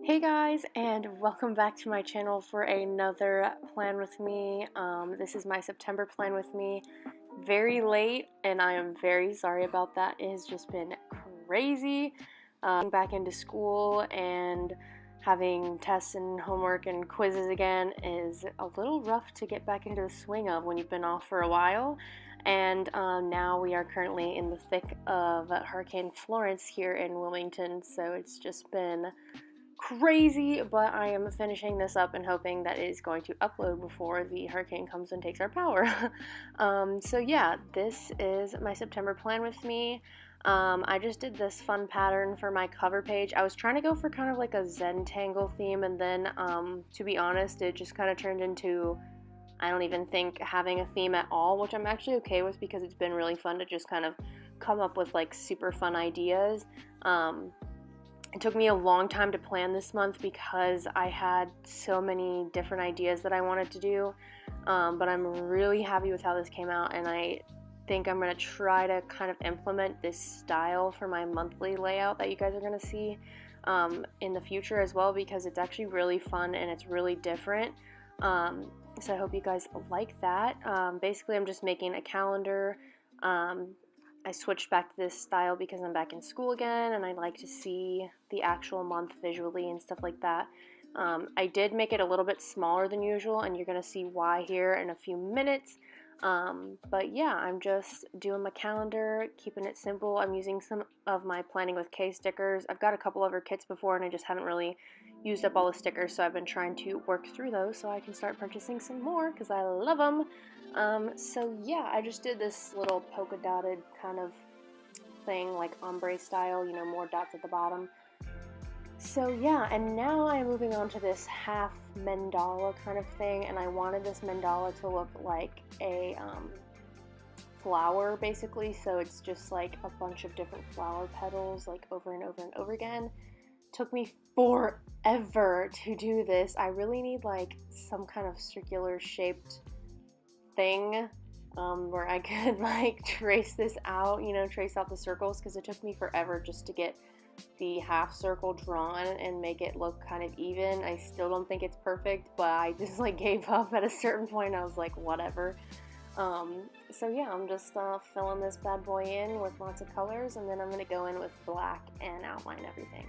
Hey guys, and welcome back to my channel for another plan with me. This is my September plan with me. Very late, and I am very sorry about that. It has just been crazy. Back into school and having tests and homework and quizzes again is a little rough to get back into the swing of when you've been off for a while. And now we are currently in the thick of Hurricane Florence here in Wilmington, so it's just been crazy, but I am finishing this up and hoping that it is going to upload before the hurricane comes and takes our power. So yeah, this is my September plan with me. I just did this fun pattern for my cover page. I was trying to go for kind of like a Zentangle theme, and then to be honest, it just kind of turned into, I don't even think having a theme at all, which I'm actually okay with because it's been really fun to just kind of come up with like super fun ideas. It took me a long time to plan this month because I had so many different ideas that I wanted to do, but I'm really happy with how this came out, and I think I'm going to try to kind of implement this style for my monthly layout that you guys are going to see in the future as well, because it's actually really fun and it's really different. So I hope you guys like that. Basically, I'm just making a calendar. I switched back to this style because I'm back in school again and I like to see the actual month visually and stuff like that. I did make it a little bit smaller than usual, and you're going to see why here in a few minutes. But yeah, I'm just doing my calendar, keeping it simple. I'm using some of my Planning with K stickers. I've got a couple other kits before and I just haven't really used up all the stickers, so I've been trying to work through those so I can start purchasing some more because I love them. So yeah, I just did this little polka dotted kind of thing, like ombre style, you know, more dots at the bottom. So yeah, and now I'm moving on to this half mandala kind of thing, and I wanted this mandala to look like a flower basically, so it's just like a bunch of different flower petals like over and over and over again. Took me forever to do this. I really need like some kind of circular shaped thing where I could like trace this out, you know, trace out the circles, because it took me forever just to get the half circle drawn and make it look kind of even. I still don't think it's perfect, but I just like gave up at a certain point. I was like, whatever. So yeah, I'm just filling this bad boy in with lots of colors, and then I'm gonna go in with black and outline everything.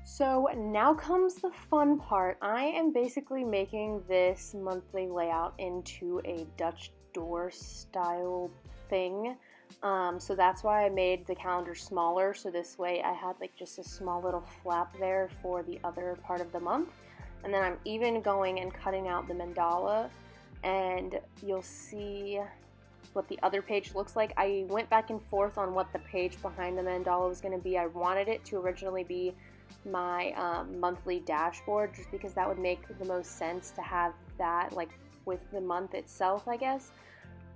So now comes the fun part. I am basically making this monthly layout into a Dutch door style thing. So that's why I made the calendar smaller, so this way I had like just a small little flap there for the other part of the month. And then I'm even going and cutting out the mandala, and you'll see what the other page looks like. I went back and forth on what the page behind the mandala was going to be. I wanted it to originally be my monthly dashboard, just because that would make the most sense to have that like with the month itself, I guess.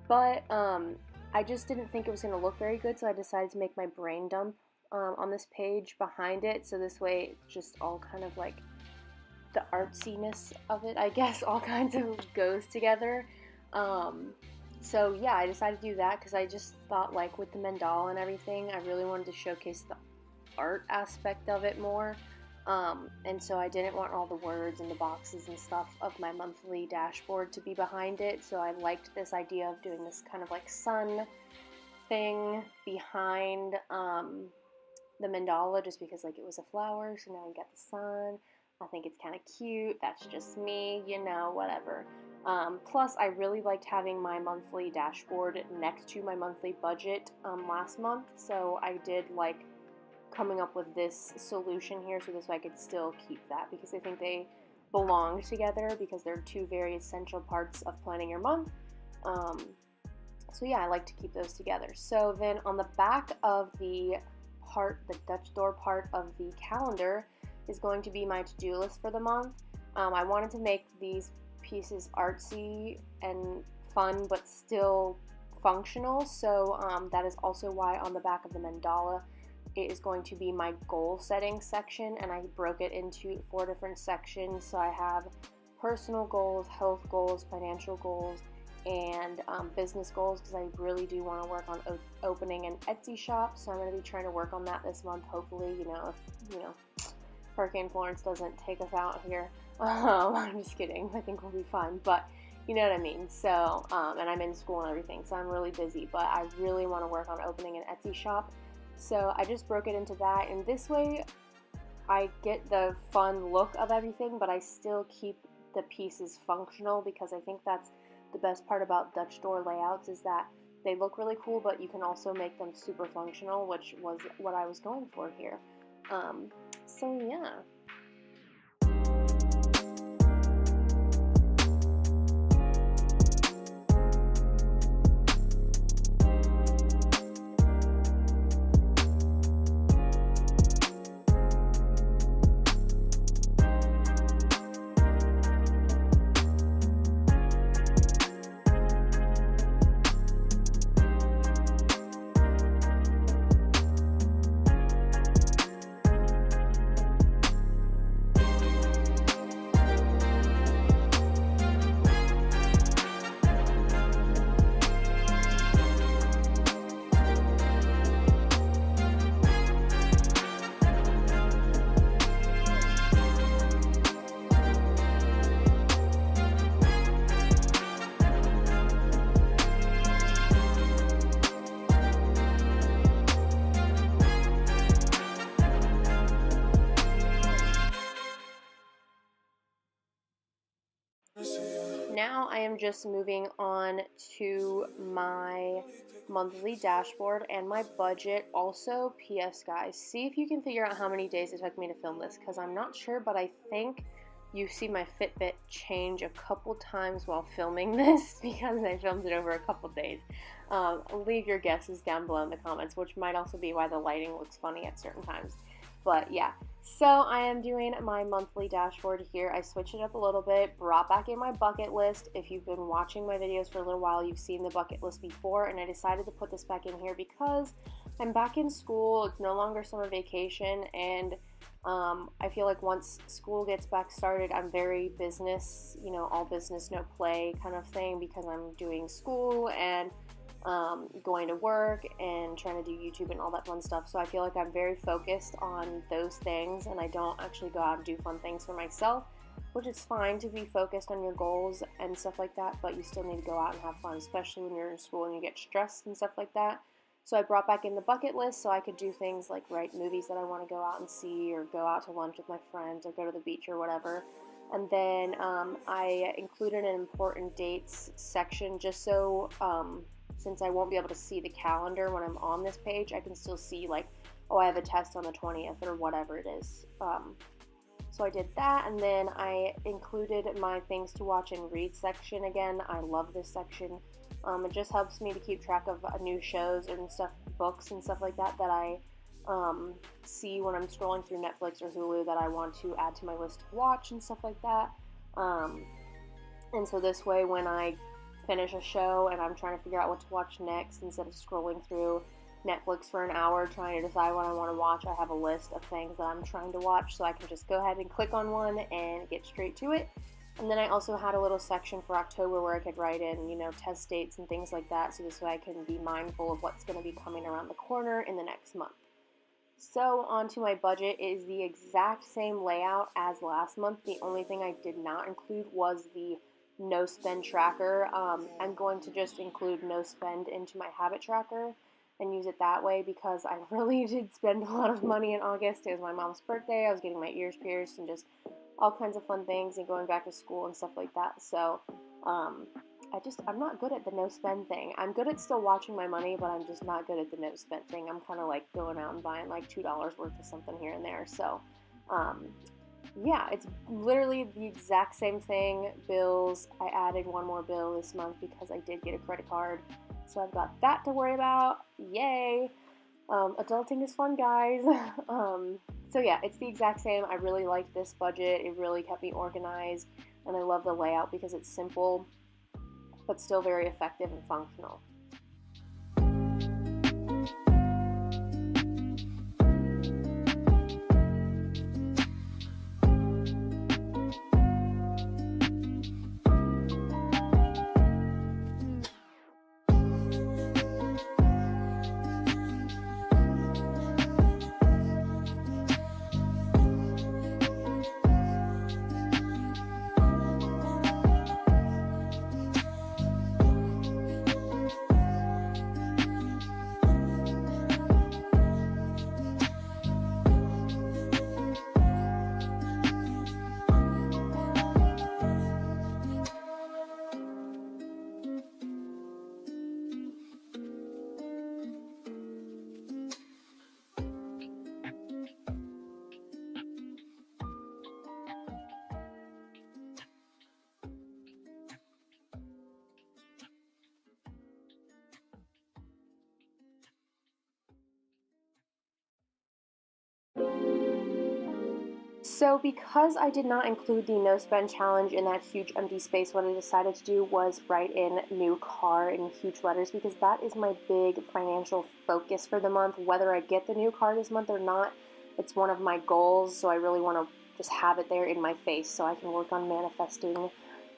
But I just didn't think it was going to look very good, so I decided to make my brain dump on this page behind it, so this way it just all kind of like the artsiness of it, I guess, all kinds of goes together. So yeah, I decided to do that because I just thought, like, with the mandala and everything, I really wanted to showcase the art aspect of it more, and so I didn't want all the words and the boxes and stuff of my monthly dashboard to be behind it, so I liked this idea of doing this kind of like sun thing behind the mandala, just because like it was a flower, so now you got the sun. I think it's kind of cute. That's just me, you know, whatever. Plus, I really liked having my monthly dashboard next to my monthly budget last month, so I did like coming up with this solution here, so this way I could still keep that, because I think they belong together because they're two very essential parts of planning your month. So yeah, I like to keep those together. So then on the back of the part, the Dutch door part of the calendar, is going to be my to-do list for the month. I wanted to make these pieces artsy and fun but still functional, so that is also why on the back of the mandala it is going to be my goal setting section, and I broke it into 4 different sections. So I have personal goals, health goals, financial goals, and business goals, because I really do want to work on opening an Etsy shop. So I'm going to be trying to work on that this month, hopefully, if Hurricane Florence doesn't take us out here. I'm just kidding. I think we'll be fine, but you know what I mean. So and I'm in school and everything, so I'm really busy, but I really want to work on opening an Etsy shop. So I just broke it into that, and this way I get the fun look of everything, but I still keep the pieces functional, because I think that's the best part about Dutch door layouts, is that they look really cool, but you can also make them super functional, which was what I was going for here. So yeah. Now I am just moving on to my monthly dashboard and my budget. Also, PS guys, see if you can figure out how many days it took me to film this, because I'm not sure, but I think you see my Fitbit change a couple times while filming this, because I filmed it over a couple days. Leave your guesses down below in the comments, which might also be why the lighting looks funny at certain times. But yeah, so I am doing my monthly dashboard here. I switched it up a little bit, brought back in my bucket list. If you've been watching my videos for a little while, you've seen the bucket list before, and I decided to put this back in here because I'm back in school. It's no longer summer vacation, and I feel like once school gets back started, I'm very business, all business, no play kind of thing, because I'm doing school and going to work and trying to do YouTube and all that fun stuff. So I feel like I'm very focused on those things, and I don't actually go out and do fun things for myself, which is fine to be focused on your goals and stuff like that, but you still need to go out and have fun, especially when you're in school and you get stressed and stuff like that. So I brought back in the bucket list so I could do things like write movies that I want to go out and see, or go out to lunch with my friends, or go to the beach or whatever. And then I included an important dates section, just so since I won't be able to see the calendar when I'm on this page, I can still see, like, oh, I have a test on the 20th or whatever it is. So I did that, and then I included my things to watch and read section again. I love this section. It just helps me to keep track of new shows and stuff, books and stuff like that, that I see when I'm scrolling through Netflix or Hulu that I want to add to my list to watch and stuff like that. And so this way, when I finish a show and I'm trying to figure out what to watch next, instead of scrolling through Netflix for an hour trying to decide what I want to watch, I have a list of things that I'm trying to watch, so I can just go ahead and click on one and get straight to it. And then I also had a little section for October where I could write in, test dates and things like that, so this way I can be mindful of what's going to be coming around the corner in the next month. So onto my budget. It is the exact same layout as last month. The only thing I did not include was the no spend tracker. I'm going to just include no spend into my habit tracker and use it that way, because I really did spend a lot of money in August. It was my mom's birthday. I was getting my ears pierced and just all kinds of fun things, and going back to school and stuff like that. So I'm not good at the no spend thing. I'm good at still watching my money, but I'm just not good at the no spend thing. I'm kind of like going out and buying like $2 worth of something here and there. So yeah, it's literally the exact same thing. Bills, I added one more bill this month because I did get a credit card, so I've got that to worry about. Yay! Adulting is fun, guys. So yeah, it's the exact same. I really liked this budget. It really kept me organized, and I love the layout because it's simple, but still very effective and functional. So because I did not include the no spend challenge in that huge empty space, what I decided to do was write in new car in huge letters because that is my big financial focus for the month. Whether I get the new car this month or not, it's one of my goals, so I really want to just have it there in my face so I can work on manifesting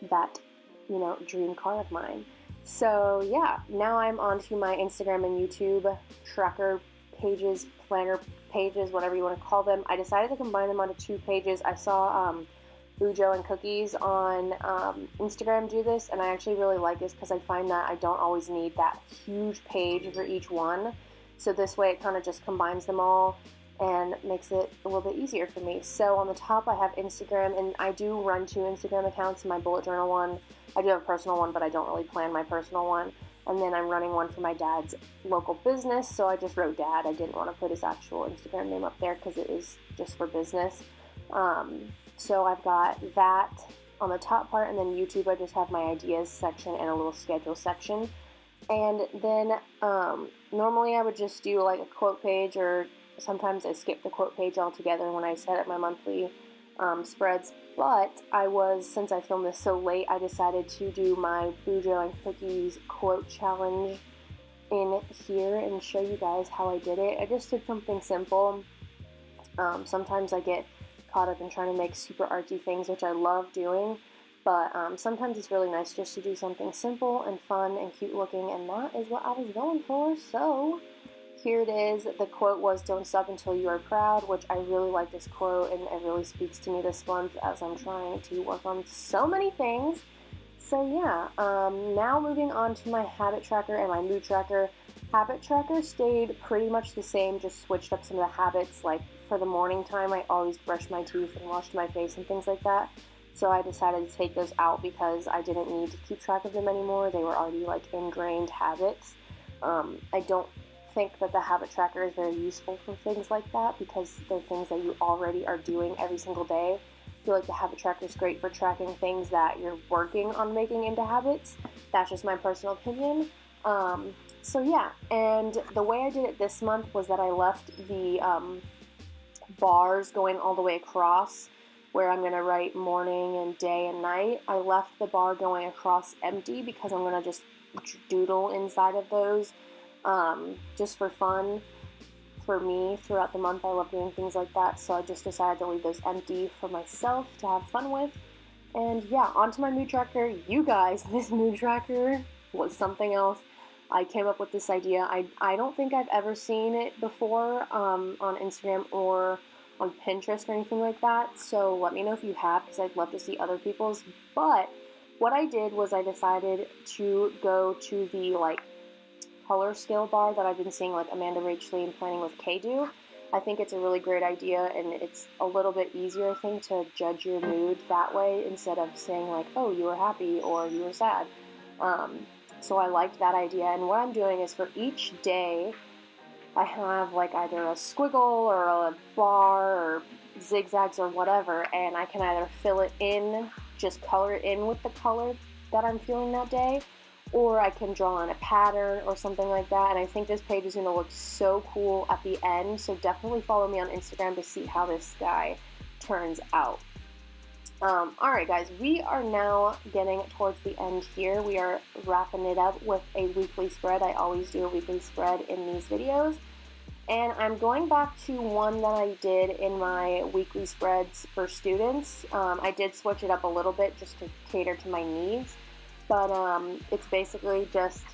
that, dream car of mine. So yeah, now I'm onto my Instagram and YouTube tracker pages, planner pages, whatever you want to call them. I decided to combine them onto 2 pages. I saw Bujo and Cookies on Instagram do this, and I actually really like this because I find that I don't always need that huge page for each one. So this way it kind of just combines them all and makes it a little bit easier for me. So on the top I have Instagram, and I do run 2 Instagram accounts, my bullet journal one. I do have a personal one, but I don't really plan my personal one. And then I'm running one for my dad's local business, so I just wrote dad. I didn't want to put his actual Instagram name up there because it is just for business. So I've got that on the top part, and then YouTube I just have my ideas section and a little schedule section. And then normally I would just do like a quote page, or sometimes I skip the quote page altogether when I set up my monthly spreads. But since I filmed this so late, I decided to do my Bujo and Cookies quote challenge in here and show you guys how I did it. I just did something simple. Sometimes I get caught up in trying to make super artsy things, which I love doing, but sometimes it's really nice just to do something simple and fun and cute looking, and that is what I was going for. So here it is. The quote was, "Don't stop until you are proud," which I really like this quote, and it really speaks to me this month as I'm trying to work on so many things. So yeah, now moving on to my habit tracker and my mood tracker. Habit tracker stayed pretty much the same, just switched up some of the habits. Like for the morning time, I always brush my teeth and washed my face and things like that. So I decided to take those out because I didn't need to keep track of them anymore. They were already like ingrained habits. I don't think that the habit tracker is very useful for things like that because they're things that you already are doing every single day. I feel like the habit tracker is great for tracking things that you're working on making into habits. That's just my personal opinion. So yeah, and the way I did it this month was that I left the bars going all the way across where I'm going to write morning and day and night. I left the bar going across empty because I'm going to just doodle inside of those. Just for fun, for me, throughout the month. I love doing things like that, so I just decided to leave those empty for myself to have fun with. And yeah, onto my mood tracker. You guys, this mood tracker was something else. I came up with this idea. I don't think I've ever seen it before on Instagram or on Pinterest or anything like that, so let me know if you have, because I'd love to see other people's. But what I did was I decided to go to the color scale bar that I've been seeing Amanda Rachley and Planning with Kay do. I think it's a really great idea, and it's a little bit easier, I think, to judge your mood that way instead of saying oh, you were happy or you were sad. So I liked that idea, and what I'm doing is for each day I have either a squiggle or a bar or zigzags or whatever, and I can either fill it in, just color it in with the color that I'm feeling that day, or I can draw on a pattern or something like that, and I think this page is going to look so cool at the end, so definitely follow me on Instagram to see how this guy turns out. Alright guys, we are now getting towards the end here. We are wrapping it up with a weekly spread. I always do a weekly spread in these videos. And I'm going back to one that I did in my weekly spreads for students. I did switch it up a little bit just to cater to my needs. But it's basically just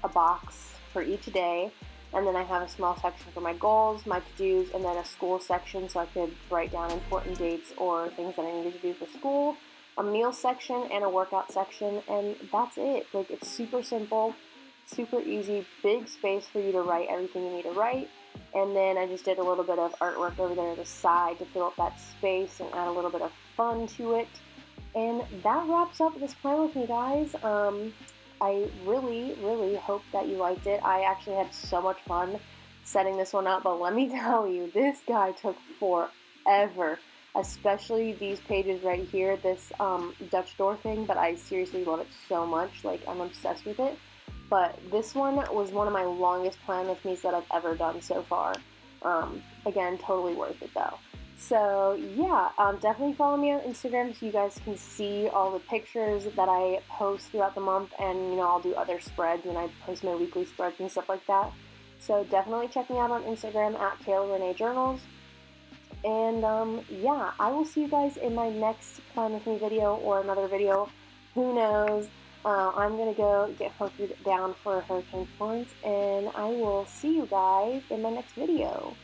a box for each day. And then I have a small section for my goals, my to-dos, and then a school section so I could write down important dates or things that I needed to do for school, a meal section, and a workout section, and that's it. Like, it's super simple, super easy, big space for you to write everything you need to write. And then I just did a little bit of artwork over there to the side to fill up that space and add a little bit of fun to it. And that wraps up this plan with me, guys. I really, really hope that you liked it. I actually had so much fun setting this one up, but let me tell you, this guy took forever, especially these pages right here, this Dutch door thing, but I seriously love it so much. Like, I'm obsessed with it. But this one was one of my longest plan with me's that I've ever done so far. Again, totally worth it though. So yeah, definitely follow me on Instagram so you guys can see all the pictures that I post throughout the month, and you know, I'll do other spreads when I post my weekly spreads and stuff like that. So definitely check me out on Instagram at Leuchtturm Journals. And yeah, I will see you guys in my next plan with me video or another video. Who knows? I'm gonna go get hunkered down for Hurricane Florence, and I will see you guys in my next video.